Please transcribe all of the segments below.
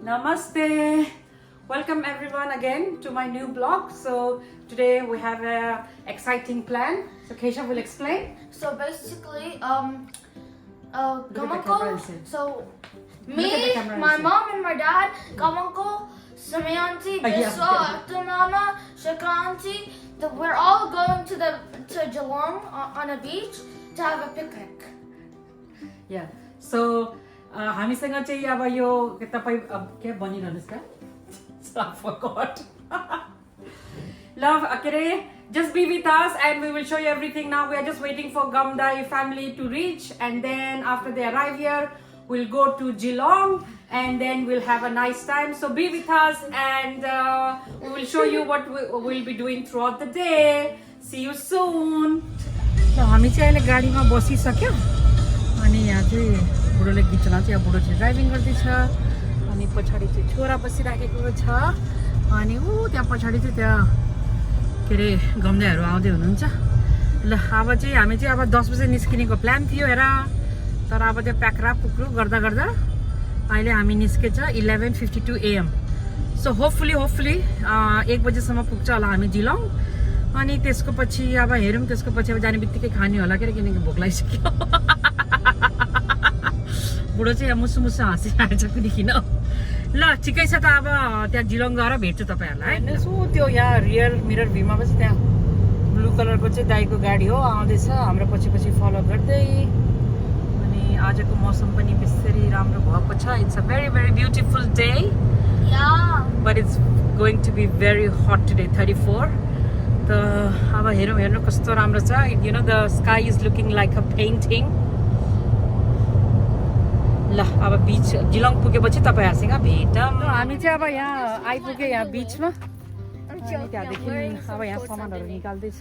Namaste. Welcome everyone again to my new blog. So today we have a exciting plan. So Keshav will explain. So basically, Look at the camera Gamanko, and say. so Look me, at the camera and my say. mom and my dad, Gamanko, Samayanti, yeah. Biswa, Atanama, Shakanti, we're all going to Geelong on a beach to have a picnic. Yeah. So हामीसँग चाहिँ अब यो तपाई अब के बनिरहनुस् का? So I forgot. Love, Akere, just be with us and we will show you everything now. We are just waiting for Gamdai family to reach, and then after they arrive here, we'll go to Geelong and then we'll have a nice time. So be with us and we will show you what we'll be doing throughout the day. See you soon. So, हामी चाहिँ अहिले गाडीमा बसिसक्यो अनि यहाँ चाहिँ बुढोले गीत चलाउँछ, यहाँ बुढो चाहिँ ड्राइभिङ गर्दैछ अनि पछाडि चाहिँ छोरा बसिराखेको छ अनि ऊ त्यहाँ पछाडि चाहिँ त्यहाँ के अरे गम्दाहरू आउँदै हुनुहुन्छ। ल अब चाहिँ हामी चाहिँ अब 10 बजे निस्किनेको प्लान थियो हेर, तर अब त्यो प्याक्रा पुक्रु गर्दा गर्दा अहिले हामी निस्केछ 11:52 AM। सो होपफुली 1 बजेसम्म पुग्छ होला हामी जिलोङ अनि त्यसको पछि अब हेरौँ, त्यसको पछि अब जाने बित्तिकै खाने होला के किनकि भोक लागिसक्यो। बुढो चाहिँ मुसु मुसु हाँसिरहेको छ कुदिकिन। ल ठिकै छ त, अब त्यहाँ जिलोङ गएर भेट्छु तपाईँहरूलाई। यसो त्यो यहाँ रियर मिरर भ्यूमा पनि त्यहाँ ब्लू कलरको चाहिँ दाइको गाडी हो आउँदैछ हाम्रो पछि पछि फलो गर्दै। अनि आजको मौसम पनि बेसरी राम्रो भएको छ। It's a very very beautiful day, but it's going to be very hot today 34। त अब हेर्नु कस्तो राम्रो छ। You know the sky is looking like a painting. ल अब बिच जिलोङ पुगेपछि तपाईँहरूसँग भेटौँ। हामी चाहिँ अब यहाँ आइपुग्यो यहाँ बिचमा अनि त्यहाँदेखि अब यहाँ सामानहरू निकाल्दैछ।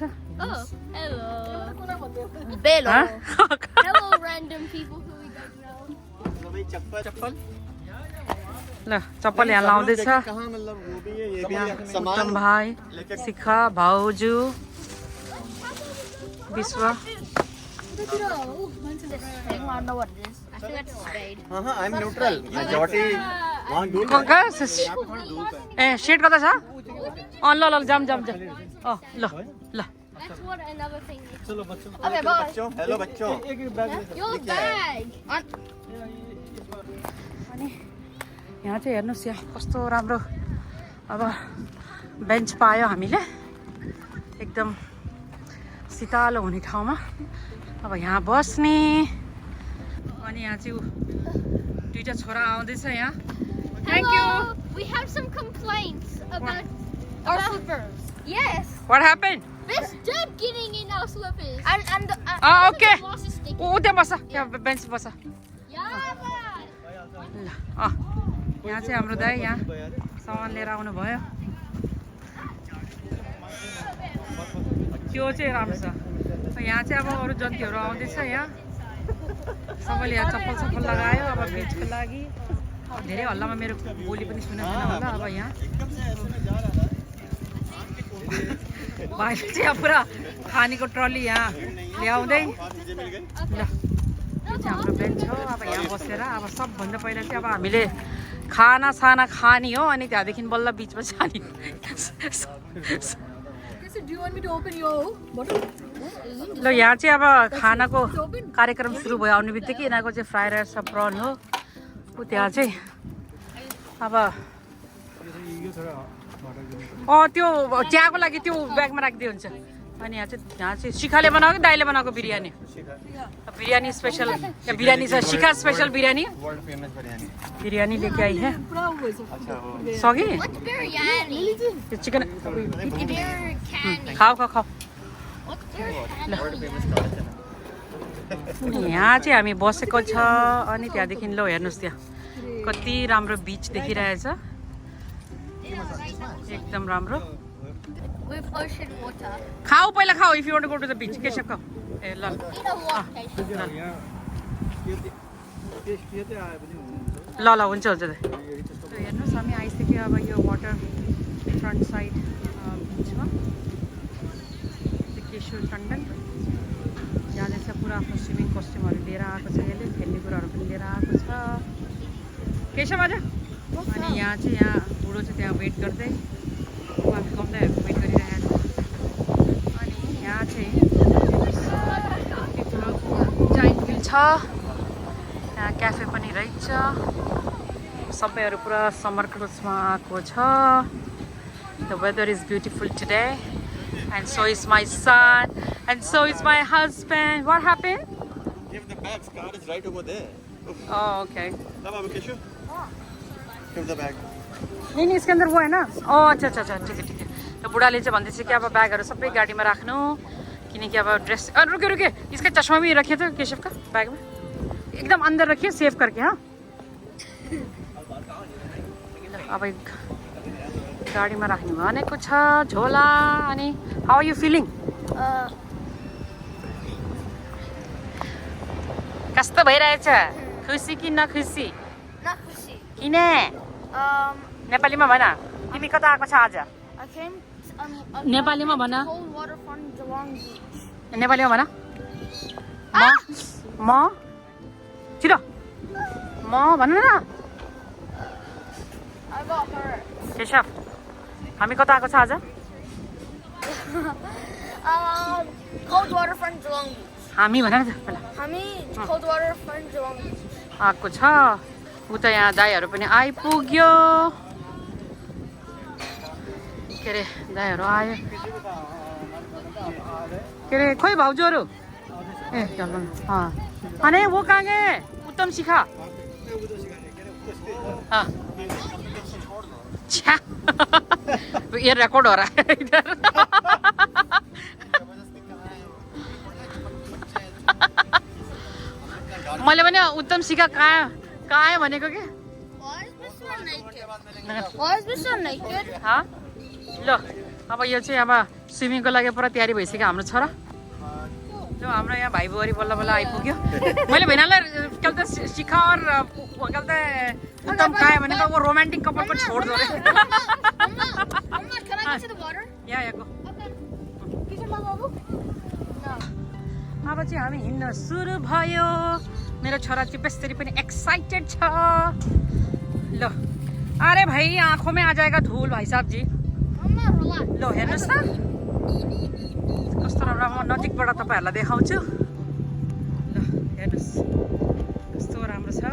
Bello. Hello, random people who we don't know. ल चप्पल यहाँ लाउँदैछ उत्तम भाइ, शिखा, भाउजू, विश्व। I want to know what it is. I think that's spade. I'm neutral. Majority want do. A set गर्दैछ? ल जाम ल That's what another thing is. Okay, bye. Hello बच्चों. Your bag. अनि यहाँ चाहिँ हेर्नुहोस् यहाँ कस्तो राम्रो अब बेन्च पायो हामीले एकदम शीतल हुने ठाउँमा। अब यहाँ बस्ने अनि यहाँ चाहिँ दुईटा छोरा आउँदैछ यहाँ। Thank you. We have some complaints about our slippers. Yes. What happened? There's dirt getting in our slippers. And okay Lost is sticky. ऊ त्यहाँ बस, त्यहाँ बेन्च बस। Yeah. ल यहाँ चाहिँ हाम्रो दाइ यहाँ सामान लिएर आउनु भयो। त्यो चाहिँ राम्रो छ। यहाँ चाहिँ अब अरू जन्तीहरू आउँदैछ यहाँ सबैले यहाँ चप्पल लगायो अब बिचको लागि। धेरै हल्लामा मेरो बोली पनि सुनेको छैन होला। अब यहाँ भाइले चाहिँ यहाँ पुरा खानेको ट्रली यहाँ ल्याउँदै। ल यो चाहिँ हाम्रो बेन्च हो। अब यहाँ बसेर अब सबभन्दा पहिला चाहिँ अब हामीले खाना खाने हो अनि त्यहाँदेखि बल्ल बिचमा जाने। Do you want me to open your bottle? ल यहाँ चाहिँ अब खानाको कार्यक्रम सुरु भयो। आउने बित्तिकै यिनीहरूको चाहिँ फ्राई राइस र प्रन हो। त्यहाँ चाहिँ अब त्यो चियाको लागि त्यो ब्यागमा राखिदियो हुन्छ। अनि यहाँ चाहिँ शिखाले बनाएको कि दाइले बनाएको बिरयानी? बिरयानी स्पेशल, बिरयानी छ Shikha special biryani. World famous biryani. Biryani लेके आई है सगी What's biryani? चिकन। Biryani. खाऊ What's biryani? World famous kawachana. यहाँ चाहिँ हामी बसेको छ अनि त्यहाँदेखि लो हेर्नुहोस् त्यहाँ कति राम्रो बिच देखिरहेछ, एकदम राम्रो। With ocean water. खाऊ पहिला खाऊ, if you want to go to the beach. के सक्छ ए ल You know what? ल हुन्छ हेर्नुहोस् हामी आइसक्यो अब यो वाटर फ्रन्ट साइड बिचमा केशर टन्डन जाँदैछ। पुरा आफ्नो स्विमिङ कस्ट्युमहरू लिएर आएको छ, यसले खेल्ने कुराहरू पनि लिएर आएको छ। केशव आजा अनि यहाँ चाहिँ यहाँ बुढो चाहिँ त्यहाँ वेट गर्दै हामी कम्दै वेट गरिरहेको छ अनि यहाँ चाहिँ जाइन्ट व्हील छ यहाँ क्याफे पनि रहेछ सबैहरू पुरा समर क्लोथ्समा आएको छ The weather is beautiful today and so is my son and so is my husband. What happened? Give the bags. Car is right over there. Oh, okay. Come on, Keshu. Give the bag. नहीं नहीं इसके अंदर वो है ना ओ अच्छा अच्छा अच्छा ठीक है तो बुढाले चाहिँ भन्दैछ कि अब ब्यागहरू सबै गाडीमा राख्नु किनकि अब ड्रेस रुके रुके इसका चश्मा भी रखिए तो केशव का बैग में एकदम अंदर रखिए सेव करके हाँ अब गाडीमा राख्ने भनेको छ झोला अनि हाउ आर यु फिलिङ कस्तो भइरहेछ खुसी कि नखुसी Not खुसी. किन नेपालीमा भन तिमी कता आएको छ आज I came नेपालीमा भन cold water from Geelong Beach. नेपालीमा भन म छिटो म भन न I got hurt. केशव हामी कता आएको छ आज Cold water from Geelong Beach. हामी भन न त पहिला Hami, cold water from Geelong Beach. आएको छ उता यहाँ दाइहरू पनि आइपुग्यो के अरे दाइहरू आयो के अरे खोइ भाउजूहरू ए चल अनि वो कहाँ गए उत्तम शिखा छ्या ये रिकॉर्ड हो रहा है इधर मैले भने उत्तम शिखा कहाँ आयो भनेको के Why is Mr. naked? Why is Mr. naked? हाँ ल अब यो चाहिँ अब स्विमिङको लागि पुरा तयारी भइसक्यो हाम्रो छोरा जो हाम्रो यहाँ भाइ बुहारी बल्ल बल्ल आइपुग्यो मैले भेनालाई कल त शिखा और कल त उत्तम कहाँ आयो भनेको वो रोमान्टिक कपल को छोड दो रे Mama, can I get to the water? यहाँ यहाँको Okay. Kiss your mom, Babu? No. अब चाहिँ हामी हिँड्न सुरु भयो मेरो छोरा चाहिँ बेस्तरी पनि एक्साइटेड छ ल अरे भाइ आँखों में आ जाएगा धूल भाइ साहब जी Mama, relax. ल हेर्नुहोस् त कस्तो राम्रो म नजिकबाट तपाईँहरूलाई देखाउँछु ल हेर्नुहोस् कस्तो राम्रो छ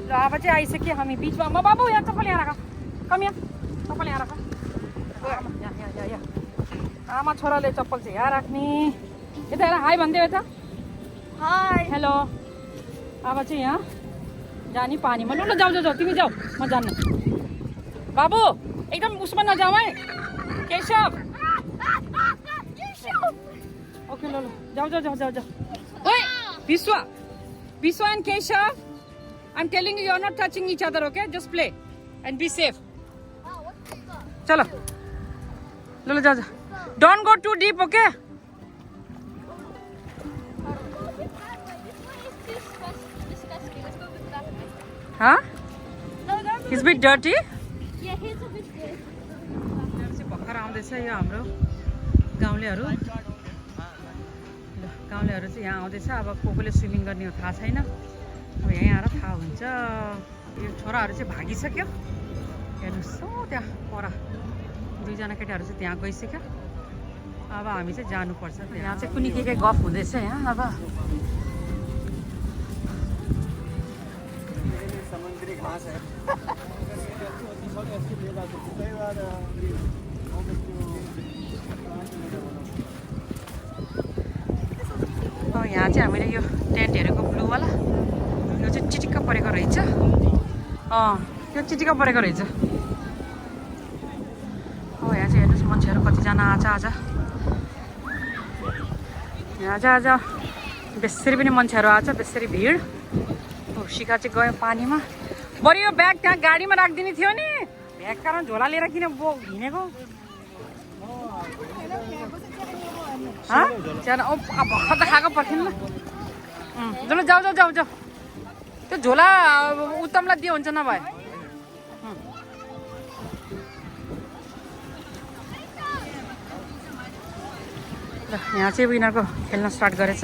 ल अब चाहिँ आइसक्यो हामी बिचमा म बाबु यहाँ चप्पल यहाँ राख कम यहाँ चप्पल यहाँ राख यहाँ आमा छोराले चप्पल चाहिँ यहाँ राख्ने यता हेर हाई भनिदियो यता Hi. हेलो अब चाहिँ यहाँ जाने पानीमा ल जाऊ जाऊ जाऊ तिमी जाऊ म जान्नु बाबु एकदम उसमा नजाऊ है केशव ओके ल ल जाऊ जाऊ जाऊ जाऊ जाऊ ओए Vishwa and Keshav I am telling you are not touching each other okay just play and be safe चलो ल ल जाऊ जाऊ don't go too deep okay हाँ it's bit dirty Yeah, here's a bit good. भर्खर आउँदैछ यो हाम्रो गाउँलेहरू गाउँलेहरू चाहिँ यहाँ आउँदैछ अब कोले स्विमिङ गर्ने हो थाहा छैन अब यहीँ आएर थाहा हुन्छ यो छोराहरू चाहिँ भागिसक्यो हेर्नुहोस् हो त्यहाँ पर दुईजना केटाहरू चाहिँ त्यहाँ गइसक्यो अब हामी चाहिँ जानुपर्छ यहाँ चाहिँ कुनै के गफ हुँदैछ यहाँ अब समुद्री घास है यहाँ चाहिँ हामीले यो टेन्ट हेरेको ब्लूवाला यो चाहिँ चिटिक्क परेको रहेछ यो चिटिक्क परेको रहेछ हो यहाँ चाहिँ हेर्नुहोस् मान्छेहरू कतिजना आज आज बेसरी पनि मान्छेहरू आछ बेसरी भिड हो शिखा चाहिँ गयो पानीमा बरु यो ब्याग त्यहाँ गाडीमा राखिदिने थियो नि ब्याग कारण झोला लिएर किन हिँडेको भर्खर त खाएको पर्खिनु ल जाऊ जाऊ जाऊ जाऊ त्यो झोला उत्तमलाई दियो हुन्छ नभए ल यहाँ चाहिँ यिनीहरूको खेल्न स्टार्ट गरेछ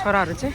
छोराहरू चाहिँ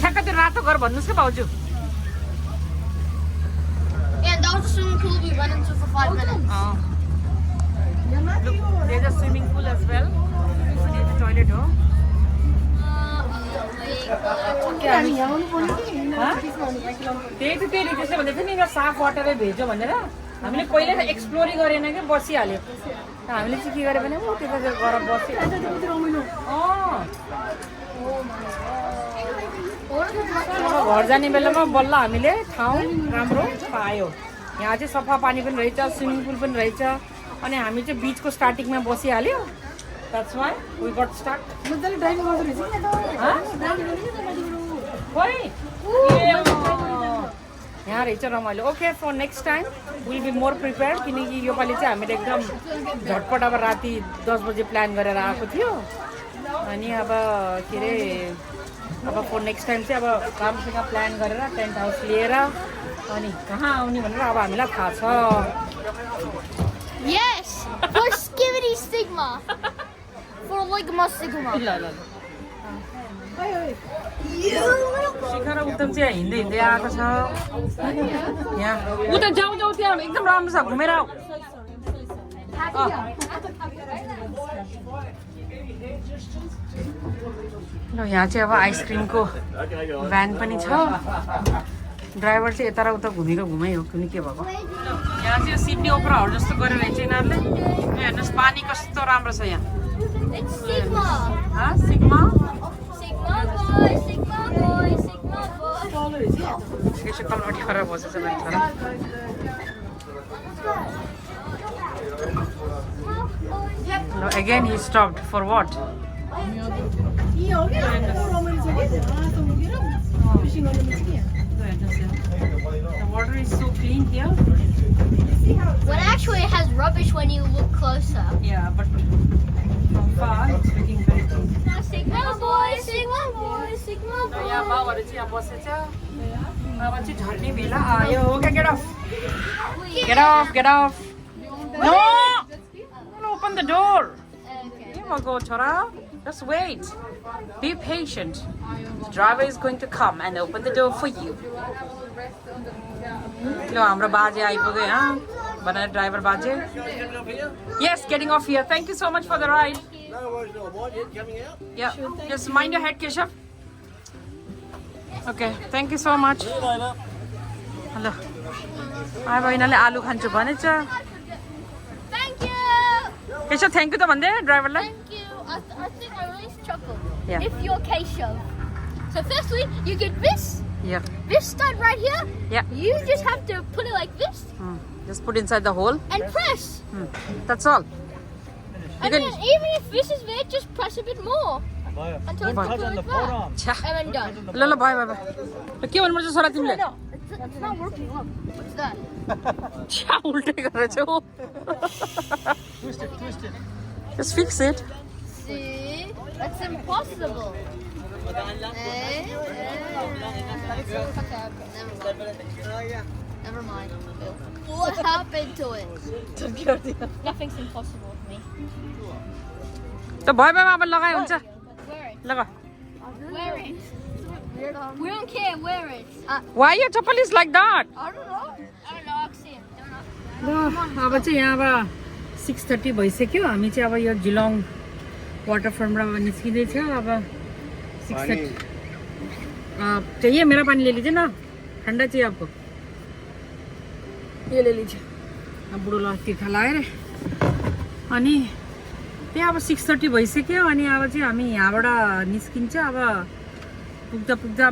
ठ्याक्क त्यो रातो घर भन्नुहोस् क्या भाउजू Yeah, and that was the swimming pool we went into for 5 minutes. Look, there's a swimming pool as well. And there's a toilet, oh. त्यही त त्यही त्यसले भन्दै थियो नि यहाँ साफ वाटरै भेट्यो भनेर हामीले पहिला त एक्सप्लोरै गरेन क्या बसिहाल्यो हामीले चाहिँ के गर्यो भने ऊ त्यता गएर बस्यो घर जाने बेलामा बल्ल हामीले ठाउँ राम्रो पायो यहाँ चाहिँ सफा पानी पनि रहेछ स्विमिङ पुल पनि रहेछ अनि हामी चाहिँ बिचको स्टार्टिङमा बसिहाल्यो That's why we got stuck. यहाँ रहेछ रमाइलो okay for next time will be more prepared किनकि योपालि चाहिँ हामीले एकदम झटपट अब राति 10 बजे प्लान गरेर आएको थियो अनि अब के अरे अब फर नेक्स्ट टाइम चाहिँ अब राम्रोसँग प्लान गरेर टेन्ट हाउस लिएर अनि कहाँ आउने भनेर अब हामीलाई थाहा छ Yes! For Skivity Sigma! For Ligma Sigma! ल ल शिखर उत्तम चाहिँ हिँड्दै हिँड्दै आएको छ यहाँ उता जाउँ जाउँ त्यहाँ एकदम राम्रो छ घुमेर आऊ ल यहाँ चाहिँ अब आइसक्रिमको भ्यान पनि छ ड्राइभर चाहिँ यता र उता घुमेको घुमै हो कुनै के भएको यहाँ चाहिँ सिडनी ओपराहरू जस्तो गरेर रहेछ यिनीहरूले हेर्नुहोस् पानी कस्तो राम्रो छ यहाँ It's Sigma! Sigma Sigma boy, Sigma boy, Sigma boy. यसो तलपट्टि खराब बसेछ मेरो छोरा No, again he stopped. For what? The water is so clean here. When actually it has rubbish when you look closer. Yeah, but from far it's looking very clean. Sigma boy, Sigma boy, Sigma boy. यहाँ बाउहरू चाहिँ यहाँ बसेछ अब चाहिँ झर्ने बेला आयो Okay, get off. Get off, get off. No! Don't open the door. Here we go, Chora. Just wait. Be patient. The driver is going to come and open the door for you. Lo, हाम्रो बाजे आइपुग्यो यहाँ बनाएर driver बाजे Yes, getting off here. Thank you so much for the ride. Yeah, just mind your head, Keshav. Okay, thank you so much. Hello. आयो बहिनीले आलु खान्छु भनेछ Thank you! Keshav thank you त भन्दै ड्राइभरलाई Thank you. I think I released chocolate. Yeah. If you're Keshav. So firstly, you get this. Yeah. This stud right here. Yeah. You just have to put it like this Just put inside the hole. and press. That's all. And can- then even if this is there, just press a bit more until it's Touch on the like that. forearm. छ्या And then done. ल ल भयो भयो भयो ल के भन्नुपर्छ छोरा तिमीले No, it's not working. Look, what's that? छ्या उल्टै गरेछ हो Twist it, twist it. Just fix it. See? That's impossible. Never mind. What happened to it? Nothing's impossible with me. त भयो भयो अब लगाइ हुन्छ Wear it. लगा Wear it. We don't care. Wear it. Why your chappal is like that? I don't know. I don't know. I'll see it. ल अब चाहिँ यहाँ अब 6:30 भइसक्यो हामी चाहिँ अब यो जिलोङ वाटरफ्रन्टबाट निस्किँदैछ अब 6:30 चाहिए मेरा पानी ले लीजिए ना ठंडा चाहिए आपको ये ले लीजिए अब बुढोलाई तिर्खा लगाएर अनि त्यहाँ अब 6:30 भइसक्यो अनि अब चाहिँ हामी यहाँबाट निस्किन्छ अब पुग्दा पुग्दा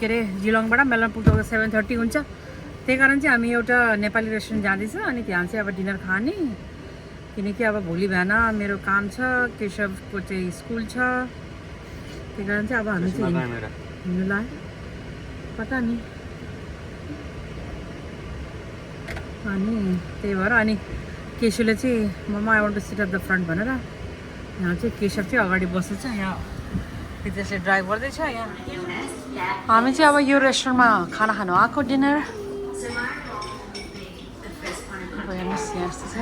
के अरे जिलोङबाट मेलमा पुग्दा 7:30 हुन्छ त्यही कारण चाहिँ हामी एउटा नेपाली रेस्टुरेन्ट जाँदैछ अनि त्यहाँ चाहिँ अब डिनर खाने किनकि अब भोलि बिहान मेरो काम छ केशवको चाहिँ स्कुल छ त्यही कारण चाहिँ अब हामी चाहिँ हिँड्नु लाग्यो पता नि अनि त्यही भएर अनि केशवले चाहिँ ममा I want to sit at the front भनेर यहाँ चाहिँ केशव चाहिँ अगाडि बसेछ यहाँ त्यसले ड्राइभ गर्दैछ यहाँ हामी चाहिँ अब यो रेस्टुरेन्टमा खाना खानु आएको डिनर हेर्नुहोस् यहाँ यस्तो छ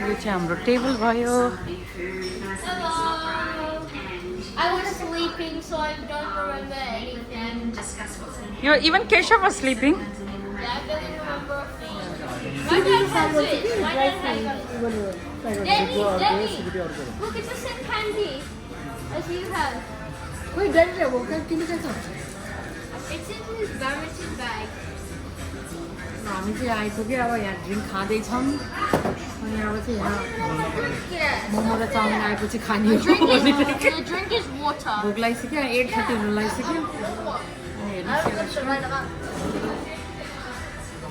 यो चाहिँ हाम्रो टेबल भयो. I was sleeping, so I don't remember anything. Yo, even Keshav was sleeping. Yeah, I don't remember a thing. My dad has it. My dad has it. Daddy, look, it's the same candy as you have. Wait, Daddy, what can you get? It's in his badminton bag. हामी चाहिँ आइपुग्यो अब यहाँ drink खाँदैछौँ अनि अब चाहिँ यहाँ Yeah. Momo र चाउमिन आएपछि खाने हो The drink is water. भोक लागिसक्यो 8:30 हुनु लागिसक्यो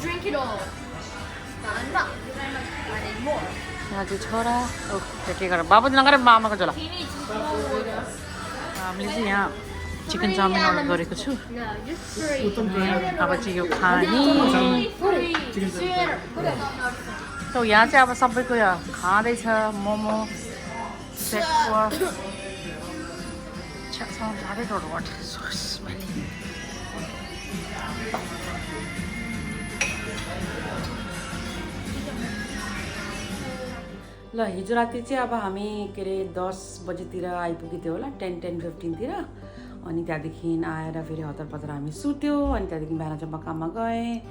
Drink it all. Enough. I need more. यहाँ चाहिँ छोरा के गरेर बाबुजी नगरे मामाको झोला. He needs more water. हामीले चाहिँ यहाँ चिकन चाउमिन अर्डर गरेको छु. No, just 3. अब चाहिँ यो खाने. Only 3. So यहाँ चाहिँ अब सबैको यहाँ खाँदैछ momo sekuwa. Sounds very good. What? So smelly. ल हिजो राति चाहिँ अब हामी के अरे 10 बजेतिर आइपुगेको थियो होला 10:15 तिर. अनि त्यहाँदेखि आएर फेरि हतार पतार हामी सुत्यो. अनि त्यहाँदेखि बिहान चाहिँ म काममा गएँ.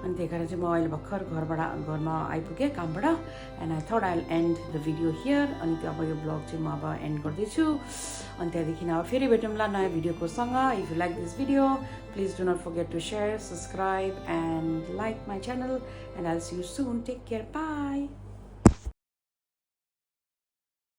अनि त्यही कारण चाहिँ म अहिले भर्खर घरमा आइपुगेँ कामबाट. And I thought I and the video here. अनि त्यो अब यो ब्लग चाहिँ म अब एन्ड गर्दैछु. अनि त्यहाँदेखि अब फेरि भेटौँला नयाँ भिडियोकोसँग. If you like this video please do not forget to share, subscribe and like my channel. And I will see you soon. Take care. By.